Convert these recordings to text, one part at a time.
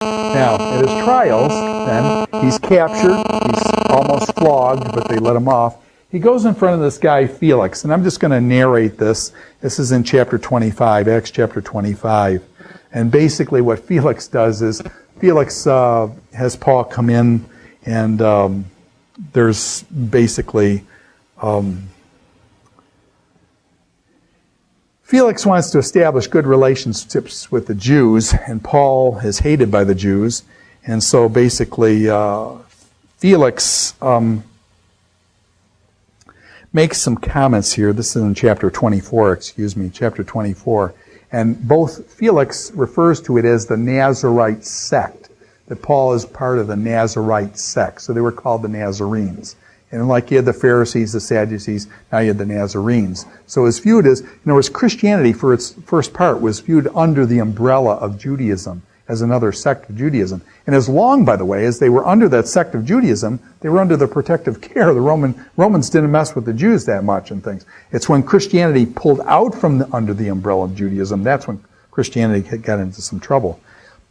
Now, at his trials, then, he's captured, he's almost flogged, but they let him off. He goes in front of this guy, Felix, and I'm just going to narrate this. This is in chapter 25, Acts chapter 25. And basically what Felix does is, Felix has Paul come in, and there's basically... Felix wants to establish good relationships with the Jews, and Paul is hated by the Jews. And so basically, Felix makes some comments here. This is in chapter 24, chapter 24. And both Felix refers to it as the Nazarite sect, that Paul is part of the Nazarite sect. So they were called the Nazarenes. And like you had the Pharisees, the Sadducees, now you had the Nazarenes. So it's viewed as, Christianity for its first part was viewed under the umbrella of Judaism, as another sect of Judaism. And as long, by the way, as they were under that sect of Judaism, they were under the protective care. The Romans didn't mess with the Jews that much and things. It's when Christianity pulled out from under the umbrella of Judaism, that's when Christianity got into some trouble.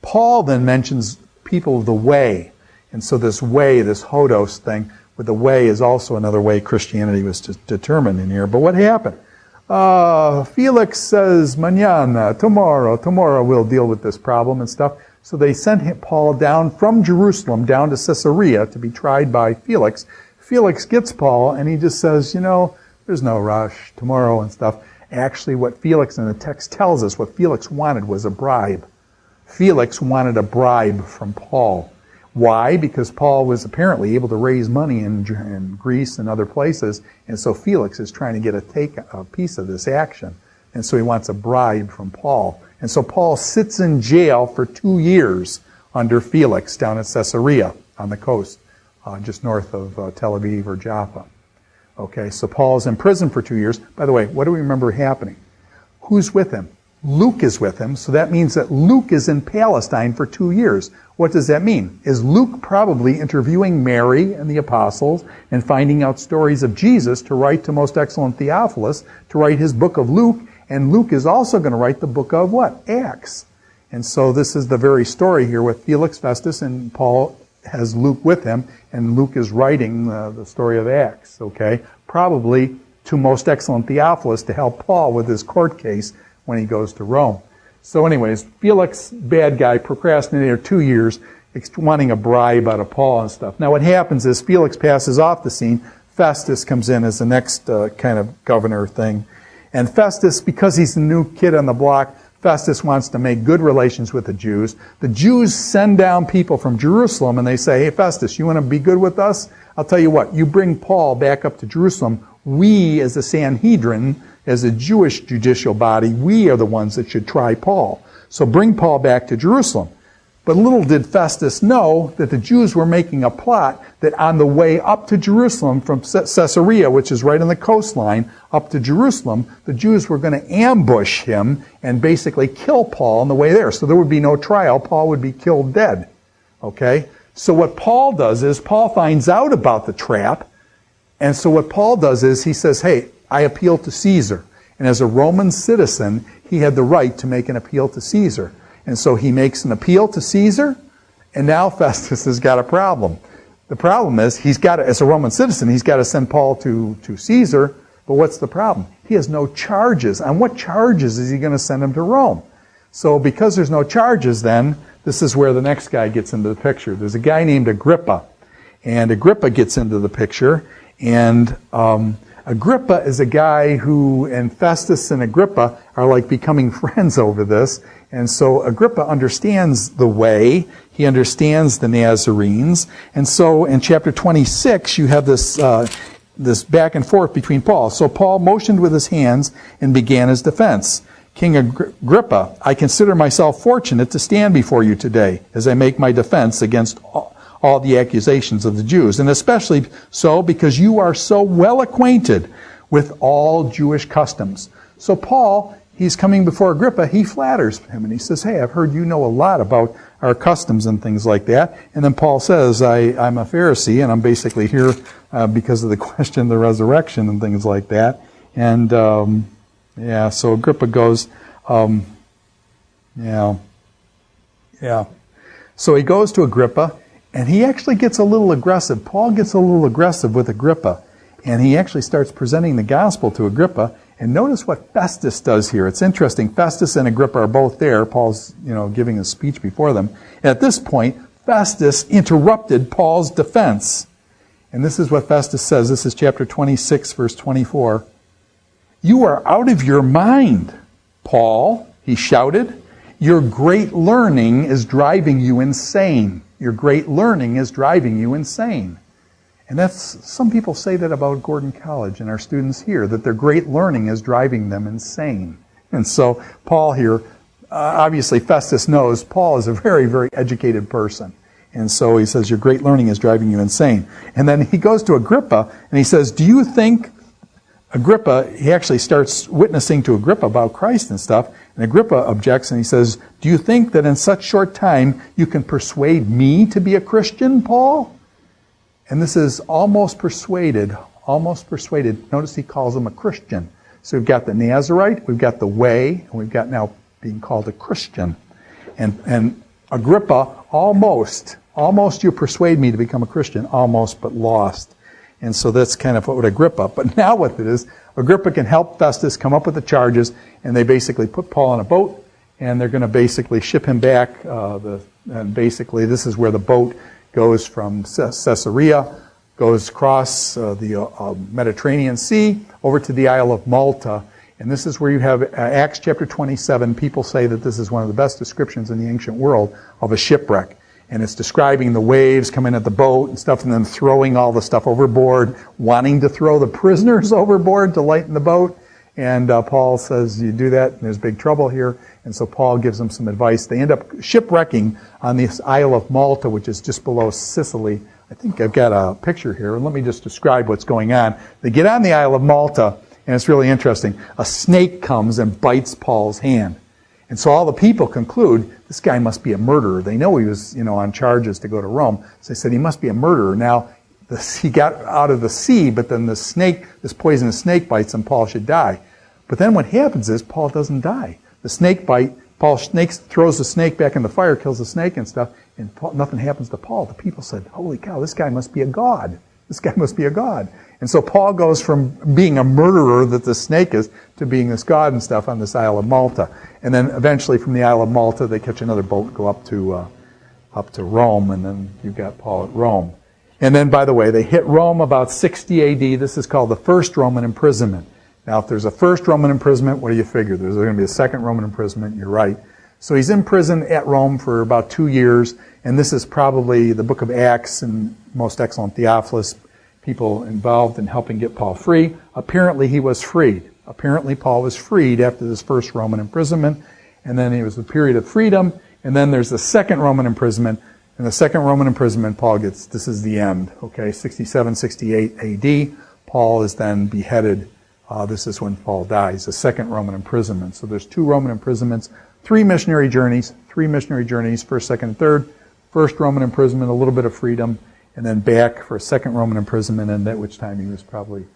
Paul then mentions people of the way. And so this way, this hodos thing, with the way is also another way Christianity was determined in here. But what happened? Felix says, mañana, tomorrow we'll deal with this problem and stuff. So they sent Paul down from Jerusalem down to Caesarea to be tried by Felix. Felix gets Paul and he just says, there's no rush, tomorrow and stuff. Actually, what Felix in the text tells us, what Felix wanted was a bribe. Felix wanted a bribe from Paul. Why? Because Paul was apparently able to raise money in Greece and other places, and so Felix is trying to get a piece of this action. And so he wants a bribe from Paul. And so Paul sits in jail for 2 years under Felix down at Caesarea on the coast, just north of Tel Aviv or Jaffa. Okay, so Paul's in prison for 2 years. By the way, what do we remember happening? Who's with him? Luke is with him, so that means that Luke is in Palestine for 2 years. What does that mean? Is Luke probably interviewing Mary and the apostles and finding out stories of Jesus to write to Most Excellent Theophilus, to write his book of Luke, and Luke is also going to write the book of what? Acts. And so this is the very story here with Felix Festus, and Paul has Luke with him, and Luke is writing the story of Acts, okay? Probably to Most Excellent Theophilus to help Paul with his court case when he goes to Rome. So anyways, Felix, bad guy, procrastinated 2 years, wanting a bribe out of Paul and stuff. Now what happens is Felix passes off the scene. Festus comes in as the next kind of governor thing. And Festus, because he's the new kid on the block, Festus wants to make good relations with the Jews. The Jews send down people from Jerusalem and they say, hey Festus, you want to be good with us? I'll tell you what, you bring Paul back up to Jerusalem. We as the Sanhedrin, as a Jewish judicial body, we are the ones that should try Paul. So bring Paul back to Jerusalem. But little did Festus know that the Jews were making a plot that on the way up to Jerusalem from Caesarea, which is right on the coastline, up to Jerusalem, the Jews were going to ambush him and basically kill Paul on the way there. So there would be no trial. Paul would be killed dead. Okay? So what Paul does is, Paul finds out about the trap. And so what Paul does is, he says, hey, I appeal to Caesar. And as a Roman citizen, he had the right to make an appeal to Caesar. And so he makes an appeal to Caesar, and now Festus has got a problem. The problem is, as a Roman citizen, he's got to send Paul to Caesar, but what's the problem? He has no charges. On what charges is he going to send him to Rome? So because there's no charges then, this is where the next guy gets into the picture. There's a guy named Agrippa, and Agrippa gets into the picture, and Agrippa is a guy who, and Festus and Agrippa are like becoming friends over this. And so Agrippa understands the way. He understands the Nazarenes. And so in chapter 26, you have this back and forth between Paul. So Paul motioned with his hands and began his defense. King Agrippa, I consider myself fortunate to stand before you today as I make my defense against all the accusations of the Jews, and especially so because you are so well acquainted with all Jewish customs. So Paul, he's coming before Agrippa, he flatters him and he says, hey, I've heard you know a lot about our customs and things like that. And then Paul says, I'm a Pharisee and I'm basically here because of the question of the resurrection and things like that. And so Agrippa goes, So he goes to Agrippa, and he actually gets a little aggressive. Paul gets a little aggressive with Agrippa, and he actually starts presenting the gospel to Agrippa. And notice what Festus does here. It's interesting. Festus and Agrippa are both there. Paul's, giving a speech before them. And at this point, Festus interrupted Paul's defense. And this is what Festus says. This is chapter 26, verse 24. "You are out of your mind, Paul," he shouted. "Your great learning is driving you insane." Your great learning is driving you insane. And some people say that about Gordon College and our students here, that their great learning is driving them insane. And so Paul here, obviously Festus knows Paul is a very, very educated person. And so he says, your great learning is driving you insane. And then he goes to Agrippa and he says, do you think, Agrippa, he actually starts witnessing to Agrippa about Christ and stuff. And Agrippa objects and he says, do you think that in such short time you can persuade me to be a Christian, Paul? And this is almost persuaded. Notice he calls him a Christian. So we've got the Nazarite, we've got the way, and we've got now being called a Christian. And Agrippa, almost you persuade me to become a Christian, almost, but lost. And so that's kind of what Agrippa. But now what it is, Agrippa can help Festus come up with the charges, and they basically put Paul on a boat, and they're going to basically ship him back. And basically this is where the boat goes from Caesarea, goes across the Mediterranean Sea over to the Isle of Malta. And this is where you have Acts chapter 27. People say that this is one of the best descriptions in the ancient world of a shipwreck. And it's describing the waves coming at the boat and stuff, and then throwing all the stuff overboard, wanting to throw the prisoners overboard to lighten the boat. And Paul says, you do that, and there's big trouble here. And so Paul gives them some advice. They end up shipwrecking on this Isle of Malta, which is just below Sicily. I think I've got a picture here, and let me just describe what's going on. They get on the Isle of Malta, and it's really interesting. A snake comes and bites Paul's hand. And so all the people conclude, this guy must be a murderer. They know he was, on charges to go to Rome. So they said, he must be a murderer. Now, he got out of the sea, but then this poisonous snake bites him, Paul should die. But then what happens is, Paul doesn't die. The snake bite, Paul throws the snake back in the fire, kills the snake and stuff, and nothing happens to Paul. The people said, holy cow, this guy must be a god. This guy must be a god. And so Paul goes from being a murderer that the snake is to being this god and stuff on this Isle of Malta. And then eventually from the Isle of Malta, they catch another boat and go up to Rome, and then you've got Paul at Rome. And then, by the way, they hit Rome about 60 A.D. This is called the first Roman imprisonment. Now, if there's a first Roman imprisonment, what do you figure? There's going to be a second Roman imprisonment. You're right. So he's in prison at Rome for about 2 years, and this is probably the book of Acts and most excellent Theophilus, people involved in helping get Paul free. Apparently he was freed. Apparently Paul was freed after this first Roman imprisonment, and then it was a period of freedom, and then there's the second Roman imprisonment. In the second Roman imprisonment, Paul gets, this is the end, okay, 67, 68 A.D. Paul is then beheaded. This is when Paul dies, the second Roman imprisonment. So there's 2 Roman imprisonments, 3 missionary journeys, first, second, and third. First Roman imprisonment, a little bit of freedom, and then back for a second Roman imprisonment, and at which time he was probably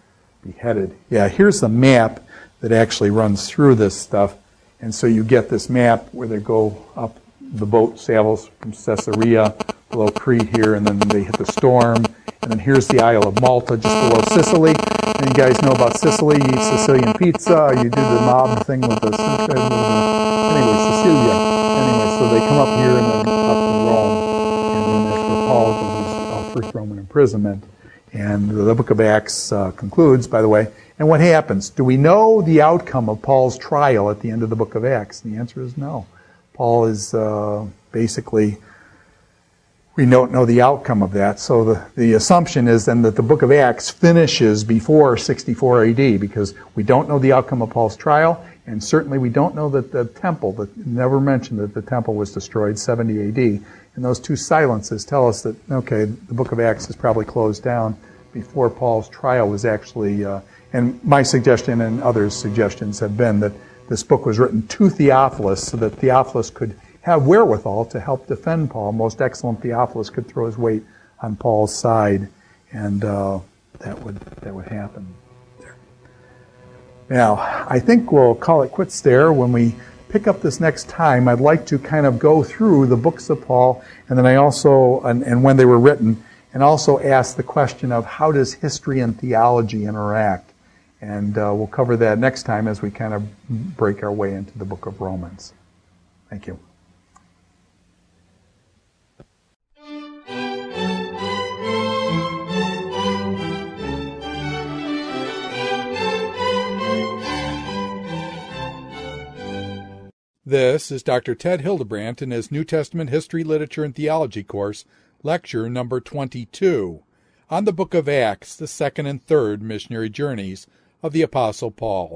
beheaded. Yeah, here's the map that actually runs through this stuff. And so you get this map where they go up, the boat sails from Caesarea below Crete here, and then they hit the storm. And then here's the Isle of Malta just below Sicily. And you guys know about Sicily. You eat Sicilian pizza. You do the mob thing with the anyway, Sicilia. Anyway, so they come up here and then up to Rome. And then that's where Paul goes his first Roman imprisonment. And the book of Acts concludes, by the way. And what happens? Do we know the outcome of Paul's trial at the end of the book of Acts? And the answer is no. Paul is basically, we don't know the outcome of that. So the assumption is then that the book of Acts finishes before 64 AD, because we don't know the outcome of Paul's trial, and certainly we don't know that the temple, never mentioned that the temple was destroyed 70 AD. And those 2 silences tell us that, okay, the book of Acts is probably closed down before Paul's trial was actually, and my suggestion and others' suggestions have been that this book was written to Theophilus so that Theophilus could have wherewithal to help defend Paul. Most excellent Theophilus could throw his weight on Paul's side, and that would happen there. Now, I think we'll call it quits there when we pick up this next time, I'd like to kind of go through the books of Paul, and then I also, and when they were written, and also ask the question of how does history and theology interact? And we'll cover that next time as we kind of break our way into the book of Romans. Thank you. This is Dr. Ted Hildebrandt in his New Testament History, Literature, and Theology course, lecture number 22, on the book of Acts, the second and third missionary journeys of the Apostle Paul.